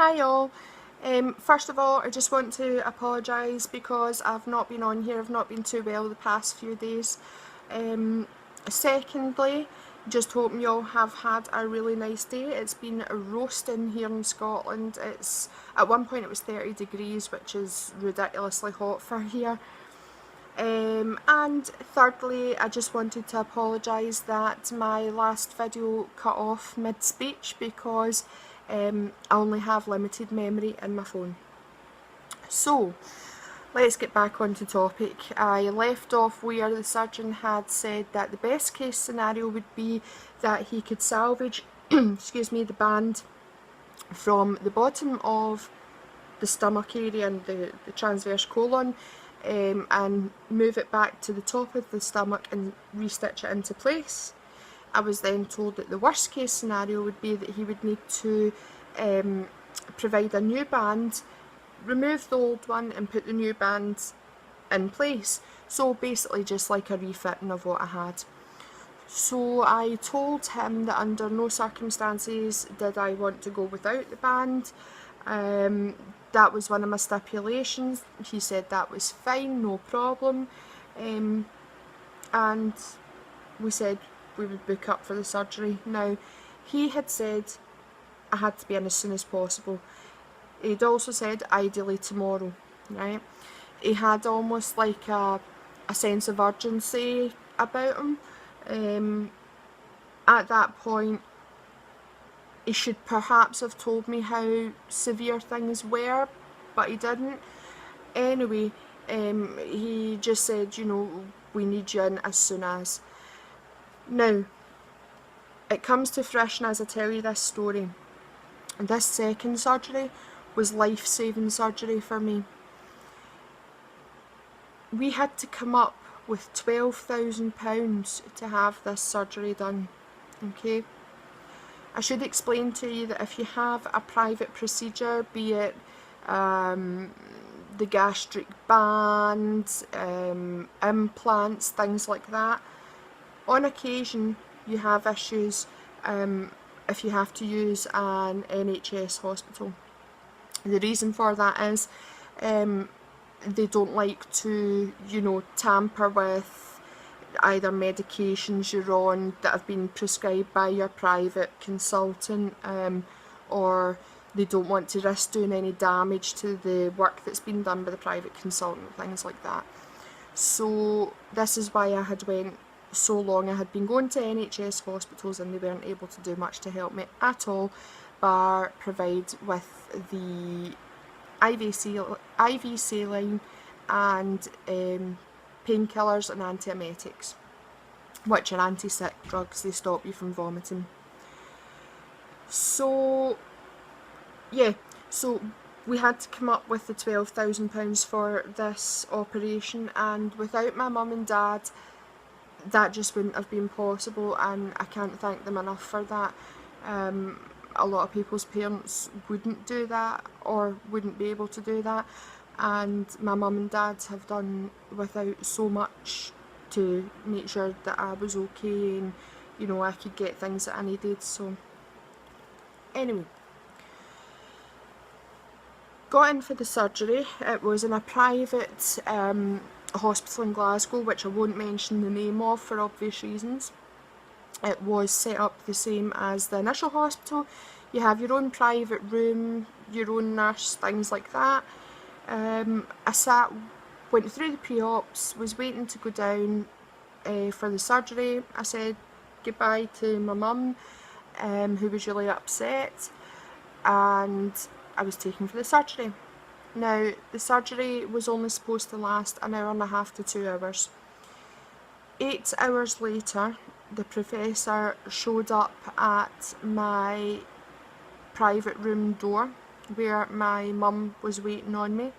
Hi all. First of all, I just want to apologise because I've not been on here, I've not been too well the past few days. Secondly, just hoping you all have had a really nice day. It's been roasting here in Scotland. At one point it was 30 degrees, which is ridiculously hot for here. And thirdly, I just wanted to apologise that my last video cut off mid-speech because I only have limited memory in my phone. So, let's get back onto topic. I left off where the surgeon had said that the best case scenario would be that he could salvage excuse me, the band from the bottom of the stomach area and the transverse colon, and move it back to the top of the stomach and restitch it into place. I was then told that the worst case scenario would be that he would need to provide a new band, remove the old one and put the new band in place. So basically just like a refitting of what I had. So I told him that under no circumstances did I want to go without the band. That was one of my stipulations. He said that was fine, no problem, and we said we would book up for the surgery. Now, he had said I had to be in as soon as possible. He'd also said ideally tomorrow, right? He had almost like a sense of urgency about him. At that point, he should perhaps have told me how severe things were, but he didn't. Anyway, he just said, you know, we need you in as soon as. Now, it comes to fruition as I tell you this story. This second surgery was life-saving surgery for me. We had to come up with £12,000 to have this surgery done, okay? I should explain to you that if you have a private procedure, be it the gastric band, implants, things like that, on occasion you have issues if you have to use an NHS hospital. The reason for that is they don't like to, you know, tamper with either medications you're on that have been prescribed by your private consultant, or they don't want to risk doing any damage to the work that's been done by the private consultant, things like that. So this is why I had went so long. I had been going to NHS hospitals and they weren't able to do much to help me at all, bar provide with the IV saline and painkillers and antiemetics, which are anti-sick drugs. They stop you from vomiting. So yeah, so we had to come up with the £12,000 for this operation, and without my mum and dad that just wouldn't have been possible, and I can't thank them enough for that. A lot of people's parents wouldn't do that or wouldn't be able to do that, and my mum and dad have done without so much to make sure that I was okay and, you know, I could get things that I needed. So anyway, got in for the surgery. It was in a private hospital in Glasgow, which I won't mention the name of for obvious reasons. It was set up the same as the initial hospital. You have your own private room, your own nurse, things like that. I went through the pre-ops, was waiting to go down for the surgery. I said goodbye to my mum, who was really upset, and I was taken for the surgery. Now, the surgery was only supposed to last an hour and a half to 2 hours. 8 hours later, the professor showed up at my private room door where my mum was waiting on me.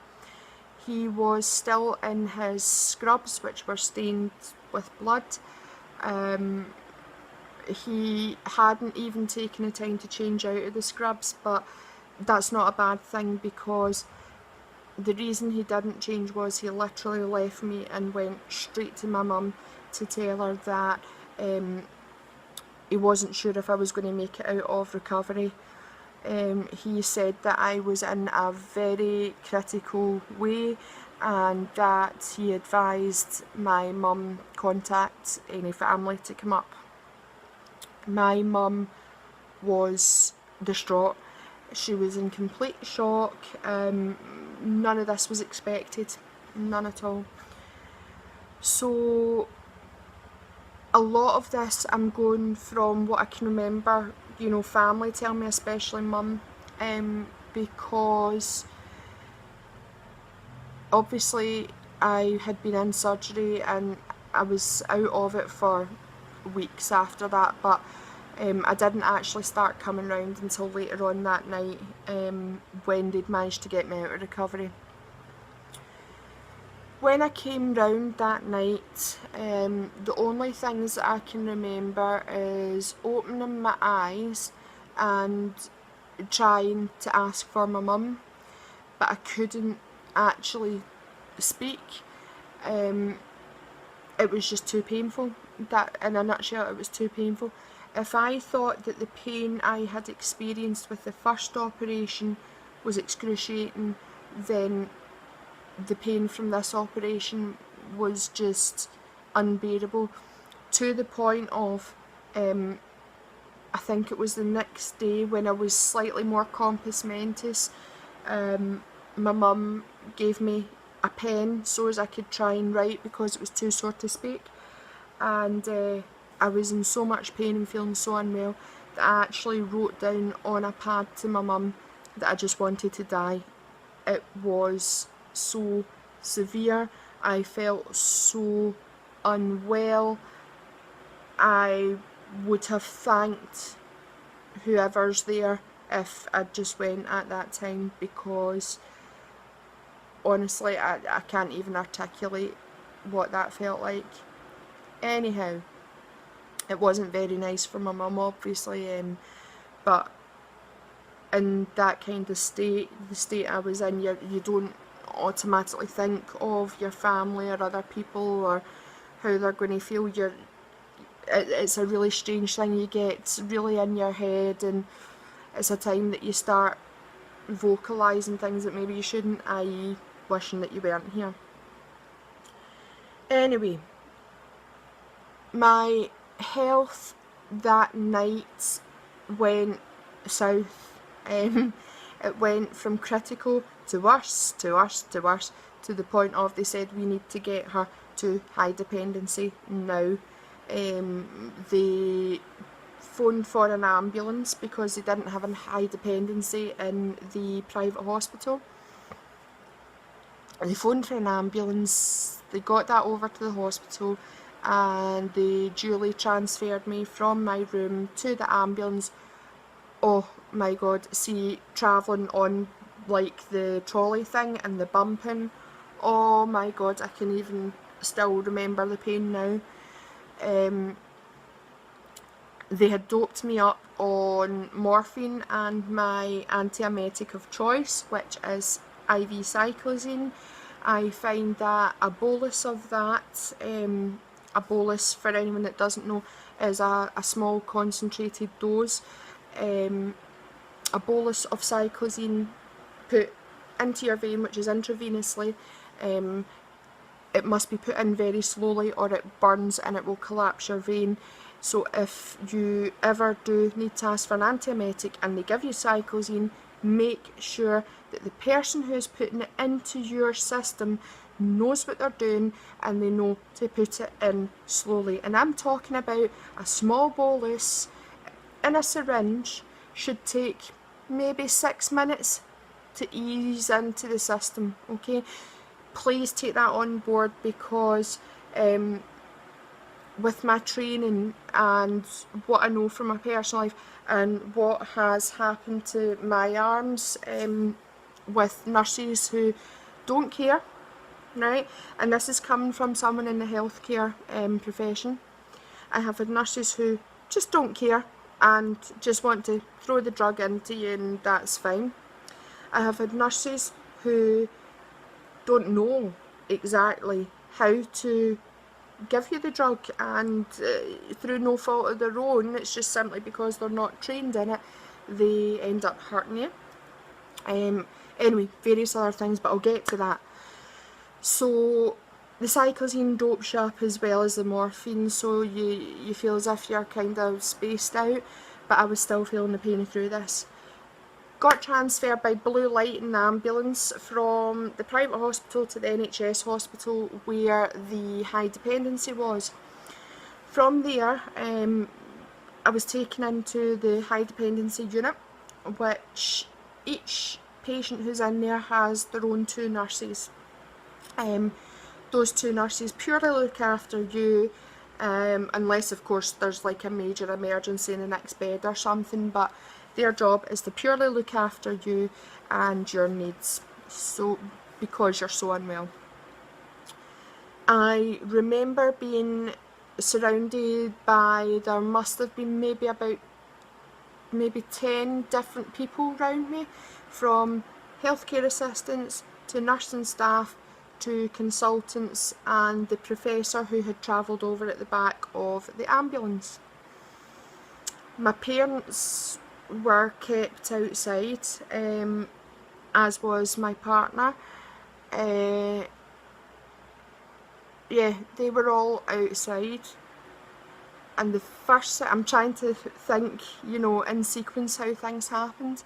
He was still in his scrubs, which were stained with blood. He hadn't even taken the time to change out of the scrubs, but that's not a bad thing, because the reason he didn't change was he literally left me and went straight to my mum to tell her that he wasn't sure if I was going to make it out of recovery. He said that I was in a very critical way and that he advised my mum contact any family to come up. My mum was distraught. She was in complete shock. None of this was expected, none at all. So a lot of this I'm going from what I can remember, you know, family tell me, especially mum, because obviously I had been in surgery and I was out of it for weeks after that, but I didn't actually start coming round until later on that night, when they'd managed to get me out of recovery. When I came round that night, the only things that I can remember is opening my eyes and trying to ask for my mum, but I couldn't actually speak. It was just too painful. That, in a nutshell, it was too painful. If I thought that the pain I had experienced with the first operation was excruciating, then the pain from this operation was just unbearable, to the point of, I think it was the next day when I was slightly more compos mentis, my mum gave me a pen so as I could try and write because it was too sore to speak, and I was in so much pain and feeling so unwell that I actually wrote down on a pad to my mum that I just wanted to die. It was so severe. I felt so unwell. I would have thanked whoever's there if I just went at that time, because honestly I can't even articulate what that felt like. Anyhow, it wasn't very nice for my mum, obviously, but in that kind of state, the state I was in, you don't automatically think of your family or other people or how they're going to feel. It's a really strange thing. You get really in your head, and it's a time that you start vocalising things that maybe you shouldn't, i.e. wishing that you weren't here. Anyway, my health that night went south. It went from critical to worse, to worse, to worse, to the point of they said we need to get her to high dependency now. They phoned for an ambulance because they didn't have a high dependency in the private hospital. They phoned for an ambulance, they got that over to the hospital, and they duly transferred me from my room to the ambulance. Oh my god, see, travelling on like the trolley thing and the bumping, oh my god, I can even still remember the pain now. They had doped me up on morphine and my antiemetic of choice, which is IV cyclazine. I find that a bolus of that, a bolus, for anyone that doesn't know, is a small concentrated dose. A bolus of cyclazine put into your vein, which is intravenously. It must be put in very slowly or it burns and it will collapse your vein. So if you ever do need to ask for an antiemetic and they give you cyclazine, make sure that the person who is putting it into your system knows what they're doing and they know to put it in slowly. And I'm talking about a small bolus in a syringe should take maybe 6 minutes to ease into the system, okay? Please take that on board, because with my training and what I know from my personal life and what has happened to my arms with nurses who don't care, right? And this is coming from someone in the healthcare profession. I have had nurses who just don't care and just want to throw the drug into you and that's fine. I have had nurses who don't know exactly how to give you the drug, and through no fault of their own, it's just simply because they're not trained in it, they end up hurting you. Anyway, various other things, but I'll get to that. So the cyclazine dopes you up as well as the morphine, so you feel as if you're kind of spaced out, but I was still feeling the pain through this. Got transferred by blue light in the ambulance from the private hospital to the NHS hospital where the high dependency was. From there, I was taken into the high dependency unit, which each patient who's in there has their own 2 nurses. Those 2 nurses purely look after you, unless of course there's like a major emergency in the next bed or something, but their job is to purely look after you and your needs, so because you're so unwell. I remember being surrounded by, there must have been maybe 10 different people around me, from healthcare assistants to nursing staff to consultants and the professor who had travelled over at the back of the ambulance. My parents were kept outside, as was my partner. Yeah, they were all outside, and the first, I'm trying to think, you know, in sequence how things happened.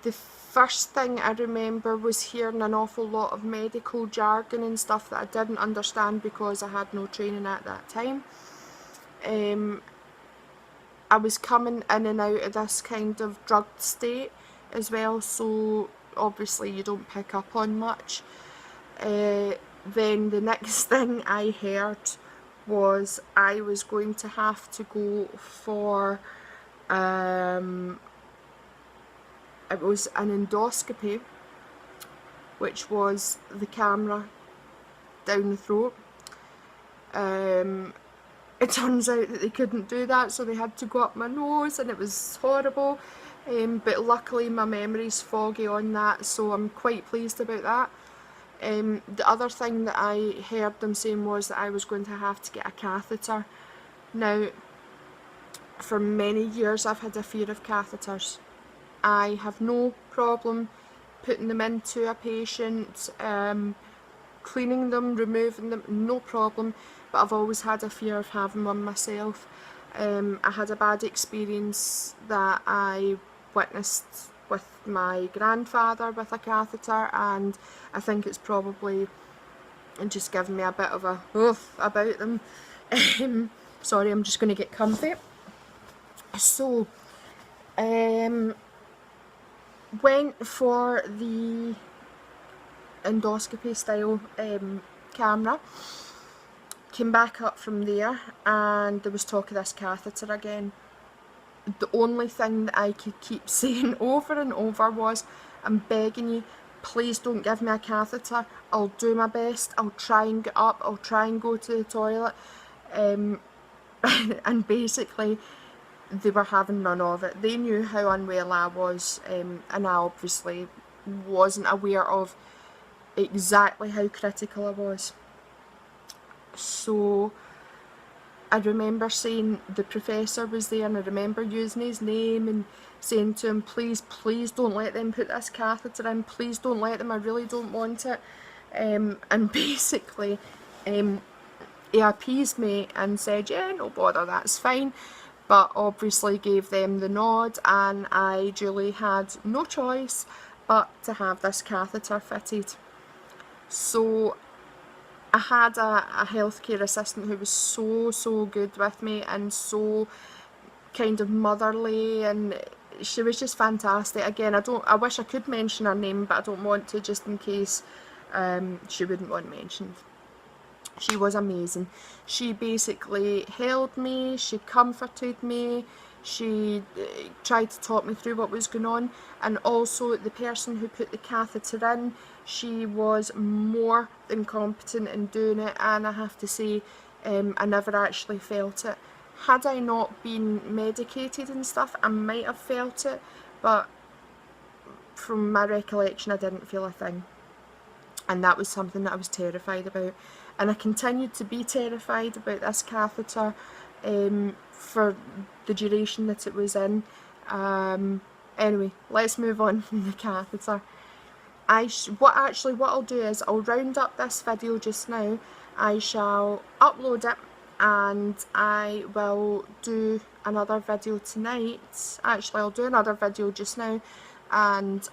The first thing I remember was hearing an awful lot of medical jargon and stuff that I didn't understand because I had no training at that time. I was coming in and out of this kind of drugged state as well, so obviously you don't pick up on much. Then the next thing I heard was I was going to have to go for it was an endoscopy, which was the camera down the throat. It turns out that they couldn't do that, so they had to go up my nose, and it was horrible. But luckily my memory's foggy on that, so I'm quite pleased about that. The other thing that I heard them saying was that I was going to have to get a catheter. Now, for many years I've had a fear of catheters. I have no problem putting them into a patient, cleaning them, removing them, no problem, but I've always had a fear of having one myself. I had a bad experience that I witnessed with my grandfather with a catheter, and I think it's probably just given me a bit of a oof about them. Sorry, I'm just going to get comfy. So, went for the endoscopy style camera, came back up from there, and there was talk of this catheter again. The only thing that I could keep saying over and over was, I'm begging you, please don't give me a catheter, I'll do my best, I'll try and get up, I'll try and go to the toilet, and basically they were having none of it. They knew how unwell I was, and I obviously wasn't aware of exactly how critical I was. So I remember saying, the professor was there, and I remember using his name and saying to him, please, please don't let them put this catheter in, please don't let them, I really don't want it. And basically he appeased me and said, yeah, no bother, that's fine, but obviously gave them the nod, and I duly had no choice but to have this catheter fitted. So I had a healthcare assistant who was so good with me, and so kind of motherly, and she was just fantastic. Again, I wish I could mention her name, but I don't want to, just in case she wouldn't want mentioned. She was amazing. She basically held me, she comforted me, she tried to talk me through what was going on, and also the person who put the catheter in, she was more than competent in doing it, and I have to say, I never actually felt it. Had I not been medicated and stuff, I might have felt it, but from my recollection I didn't feel a thing, and that was something that I was terrified about. And I continued to be terrified about this catheter for the duration that it was in. Anyway, let's move on from the catheter. What I'll do is I'll round up this video just now. I shall upload it and I will do another video tonight. Actually, I'll do another video just now and